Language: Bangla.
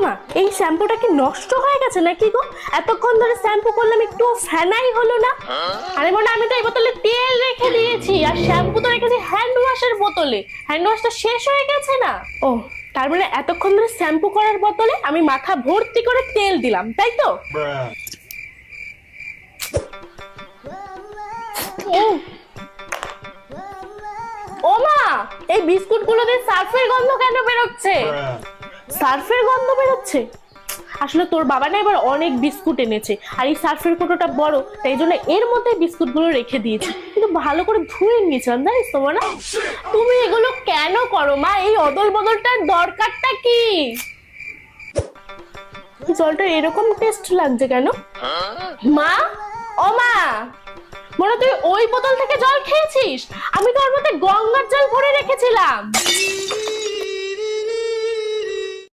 মা, এই শ্যাম্পুটা কি নষ্ট হয়ে গেছে নাকি গো? এতক্ষণ ধরে শ্যাম্পু করলাম, একটু ফেনাই হলো না। আরে মনে, আমি তো এই বোতলে তেল রেখে দিয়েছি, আর শ্যাম্পু তো রেখেছি হ্যান্ড ওয়াশের বোতলে। হ্যান্ড ওয়াশটা শেষ হয়ে গেছে না? ও, তার মানে এতক্ষণ ধরে শ্যাম্পু করার বোতলে আমি মাথা ভর্তি করে তেল দিলাম, তাই তো? ও মা, এই বিস্কুট গুলো দিয়ে সার্ফের গন্ধ কেন বেরোচ্ছে? সার্ফের গন্ধ বেরোচ্ছে? আসলে তোর বাবা না এবার অনেক বিস্কুট এনেছে, আর এই সার্ফের কৌটোটা বড়, তাই জন্য এর মধ্যে বিস্কুট গুলো রেখে দিয়েছি। কিন্তু ভালো করে ধুয়ে নিয়েছিলাম, জানিস তো না? তুমি এগুলো কেন করো মা? এই অদল বদলটার দরকারটা কি? জলটা এরকম টেস্ট লাগছে কেন মা? ও মা, মনে তুই ওই বোতল থেকে জল খেয়েছিস? আমি তো ওর মধ্যে গঙ্গার জল ভরে রেখেছিলাম।